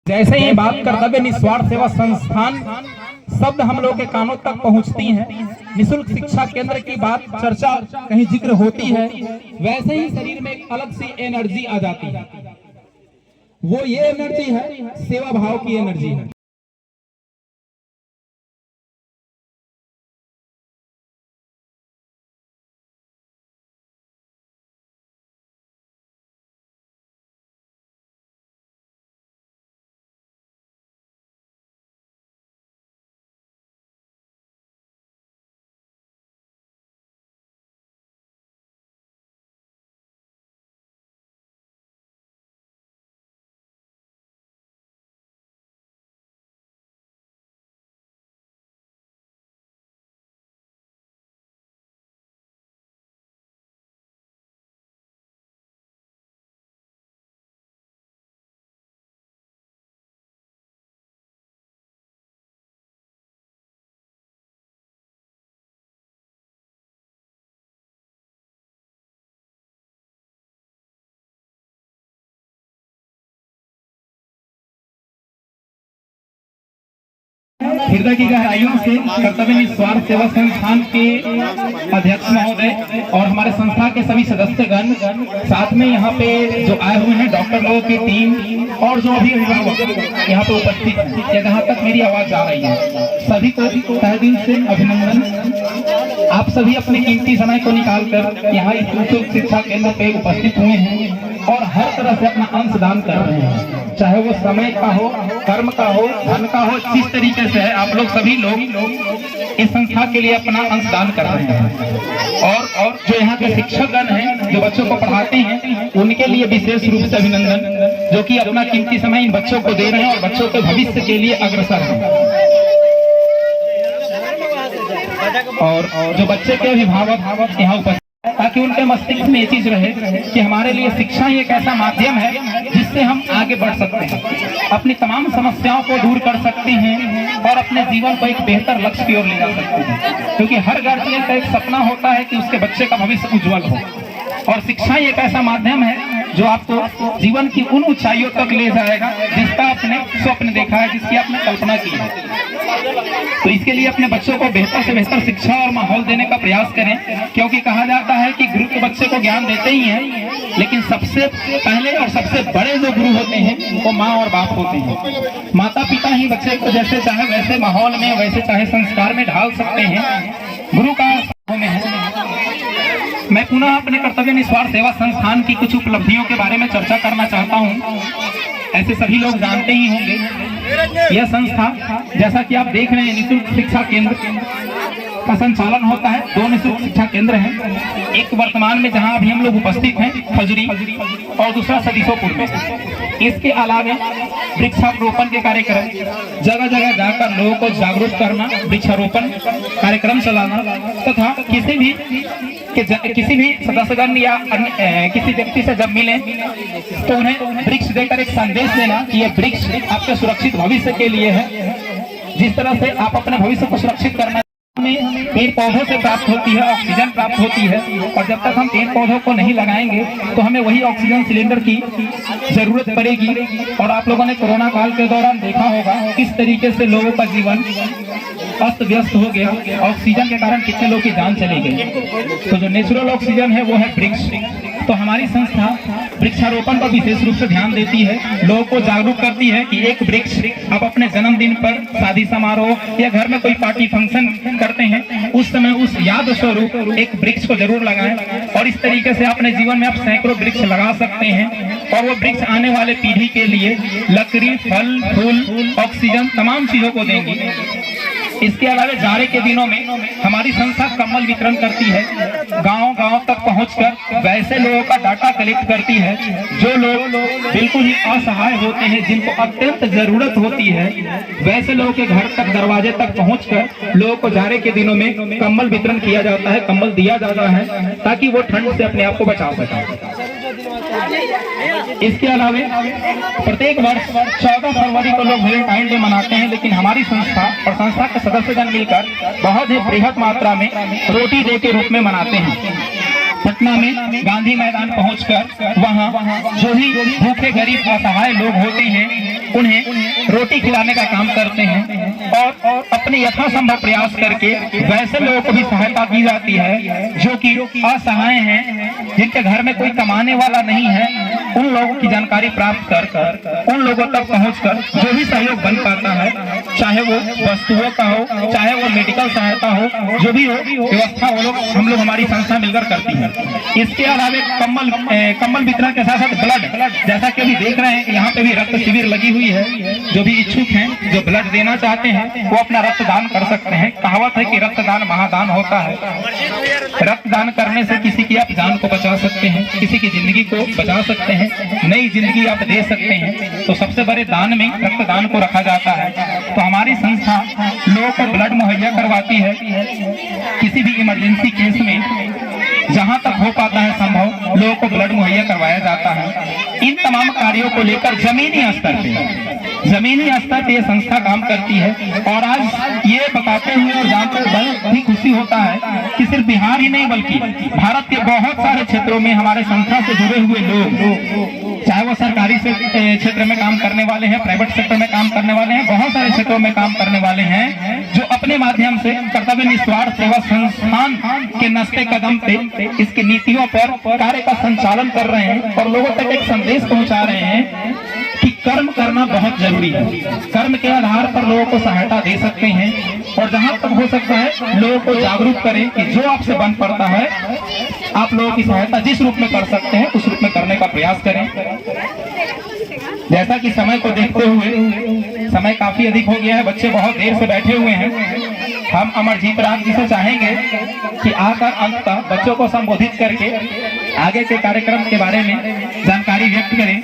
जैसे ही बात कर्तव्य निस्वार्थ सेवा संस्थान शब्द हम लोग के कानों तक पहुंचती है, निःशुल्क शिक्षा केंद्र की बात चर्चा कहीं जिक्र होती है, वैसे ही शरीर में एक अलग सी एनर्जी आ जाती है। वो ये एनर्जी है, सेवा भाव की एनर्जी है। हृदय की गहराइयों से कर्तव्य निस्वार्थ सेवा संस्थान के अध्यक्ष महोदय और हमारे संस्था के सभी सदस्यगण, साथ में यहाँ पे जो आए हुए हैं डॉक्टर लोगों की टीम और जो भी अभिभावक यहाँ पे उपस्थित हैं, जहाँ तक मेरी आवाज जा रही है, सभी को तहे दिल से अभिनंदन। आप सभी अपने कीमती समय को निकालकर यहाँ इस निःशुल्क शिक्षा केंद्र पे उपस्थित हुए हैं और हर तरह से अपना अंश दान कर रहे हैं, चाहे वो समय का हो, कर्म का हो, धन का हो, जिस तरीके से है आप लोग सभी लोग इस संस्था के लिए अपना अंश दान कर रहे हैं। और जो यहाँ के शिक्षकगण हैं जो बच्चों को पढ़ाते हैं, उनके लिए विशेष रूप से अभिनंदन, जो कि अपना कीमती समय इन बच्चों को दे रहे हैं और बच्चों के भविष्य के लिए अग्रसर हैं। और जो बच्चे के अभिभावक यहाँ उपस्थित, ताकि उनके मस्तिष्क में ये चीज रहे कि हमारे लिए शिक्षा ही एक ऐसा माध्यम है जिससे हम आगे बढ़ सकते हैं, अपनी तमाम समस्याओं को दूर कर सकते हैं और अपने जीवन को एक बेहतर लक्ष्य की ओर ले जा सकते हैं। क्योंकि हर गार्जियन का एक सपना होता है कि उसके बच्चे का भविष्य उज्जवल हो, और शिक्षा ही एक ऐसा माध्यम है जो आपको जीवन की उन ऊंचाइयों तक ले जाएगा जिसका आपने स्वप्न देखा है, जिसकी आपने कल्पना की है। तो इसके लिए अपने बच्चों को बेहतर से बेहतर शिक्षा और माहौल देने का प्रयास करें, क्योंकि कहा जाता है कि गुरु के बच्चे को ज्ञान देते ही हैं, लेकिन सबसे पहले और सबसे बड़े जो गुरु होते हैं वो माँ और बाप होते हैं। माता पिता ही बच्चे को जैसे चाहे वैसे माहौल में, वैसे चाहे संस्कार में ढाल सकते हैं, गुरु का में है। मैं पुनः अपने कर्तव्य निस्वार्थ सेवा संस्थान की कुछ उपलब्धियों के बारे में चर्चा करना चाहता हूँ। ऐसे सभी लोग जानते ही होंगे, यह संस्था जैसा कि आप देख रहे हैं निःशुल्क शिक्षा केंद्र का संचालन होता है। 2 निःशुल्क शिक्षा केंद्र हैं, एक वर्तमान में जहां अभी हम लोग उपस्थित हैं खजुरी, और दूसरा सदीसोपुर में। इसके अलावा वृक्षारोपण के कार्यक्रम, जगह जगह जाकर लोगों को जागरूक करना, वृक्षारोपण कार्यक्रम चलाना, तथा किसी भी सदस्यगण या किसी व्यक्ति से जब मिले तो उन्हें वृक्ष देकर एक संदेश देना कि यह वृक्ष आपके सुरक्षित भविष्य के लिए है। जिस तरह से आप अपने भविष्य को सुरक्षित करना में पेड़ पौधों से प्राप्त होती है, ऑक्सीजन प्राप्त होती है, और जब तक हम पेड़ पौधों को नहीं लगाएंगे तो हमें वही ऑक्सीजन सिलेंडर की जरूरत पड़ेगी। और आप लोगों ने कोरोना काल के दौरान देखा होगा किस तरीके से लोगों का जीवन अस्त व्यस्त हो गया, ऑक्सीजन के कारण कितने लोगों की जान चली गई। तो जो नेचुरल ऑक्सीजन है वो है वृक्ष। तो हमारी संस्था वृक्षारोपण पर विशेष रूप से ध्यान देती है, लोगों को जागरूक करती है कि एक वृक्ष आप अपने जन्मदिन पर, शादी समारोह या घर में कोई पार्टी फंक्शन करते हैं, उस समय उस याद स्वरूप एक वृक्ष को जरूर लगाएं। और इस तरीके से अपने जीवन में आप सैकड़ों वृक्ष लगा सकते हैं, और वो वृक्ष आने वाले पीढ़ी के लिए लकड़ी, फल, फूल, ऑक्सीजन तमाम चीजों को देंगी। इसके अलावा जाड़े के दिनों में हमारी संस्था कम्बल वितरण करती है, गांव-गांव तक पहुंचकर वैसे लोगों का डाटा कलेक्ट करती है जो लोग बिल्कुल ही असहाय होते हैं, जिनको अत्यंत जरूरत होती है। वैसे लोगों के घर तक, दरवाजे तक पहुंचकर लोगों को जाड़े के दिनों में कम्बल वितरण किया जाता है, कम्बल दिया जाता है, ताकि वो ठंड से अपने आप को बचा सके। इसके अलावा प्रत्येक वर्ष 14 फरवरी को लोग वैलेंटाइन डे मनाते हैं, लेकिन हमारी संस्था और संस्था के सदस्यगण मिलकर बहुत ही बृहद मात्रा में रोटी डे के रूप में मनाते हैं। पटना में गांधी मैदान पहुंचकर वहां जो भी भूखे गरीब असहाय लोग होते हैं उन्हें रोटी खिलाने का काम करते हैं और अपने यथासंभव प्रयास करके वैसे लोगों को भी सहायता की जाती है जो कि असहाय हैं, जिनके घर में कोई कमाने वाला नहीं है। उन लोगों की जानकारी प्राप्त कर उन लोगों तक पहुंचकर जो भी सहयोग बन पाता है, चाहे वो वस्तुओं का हो, चाहे वो मेडिकल सहायता हो, जो भी हो व्यवस्था वो लोग हम लोग हमारी संस्था मिलकर करती है। इसके अलावा कम्बल वितरण के साथ साथ ब्लड, जैसा कि अभी देख रहे हैं यहाँ पे भी रक्त शिविर लगी हुई है। जो भी इच्छुक हैं, जो ब्लड देना चाहते हैं, वो अपना रक्तदान कर सकते हैं। कहावत है कि रक्तदान महादान होता है। रक्तदान करने से किसी की आप जान को बचा सकते हैं, किसी की जिंदगी को बचा सकते हैं, नई जिंदगी आप दे सकते हैं। तो सबसे बड़े दान में रक्तदान को रखा जाता है। तो हमारी संस्था लोगों को ब्लड मुहैया करवाती है। किसी भी इमरजेंसी केस में जहां तक हो पाता है संभव लोगों को ब्लड मुहैया करवाया जाता है। इन तमाम कार्यों को लेकर जमीनी स्तर पे ये संस्था काम करती है। और आज ये बताते हुए और जानते हुए बहुत ही खुशी होता है कि सिर्फ बिहार ही नहीं बल्कि भारत के बहुत सारे क्षेत्रों में हमारे संस्था से जुड़े हुए लोग, चाहे वो सरकारी क्षेत्र में काम करने वाले हैं, प्राइवेट सेक्टर में काम करने वाले हैं, बहुत सारे क्षेत्रों में काम करने वाले हैं, जो अपने माध्यम से कर्तव्य निस्वार्थ सेवा संस्थान के नस्ते कदम पे इसकी नीतियों पर कार्य का संचालन कर रहे हैं और लोगों तक एक संदेश पहुंचा रहे हैं कि कर्म करना बहुत जरूरी है। कर्म के आधार पर लोगों को सहायता दे सकते हैं और जहां तक हो सकता है लोगों को जागरूक करें कि जो आपसे बन पड़ता है आप लोगों की सहायता जिस रूप में कर सकते हैं उस रूप में करने का प्रयास करें। जैसा कि समय को देखते हुए समय काफी अधिक हो गया है, बच्चे बहुत देर से बैठे हुए हैं। हम अमरजीत राम जी से चाहेंगे कि आकर अंत तक बच्चों को संबोधित करके आगे के कार्यक्रम के बारे में जानकारी व्यक्त करें।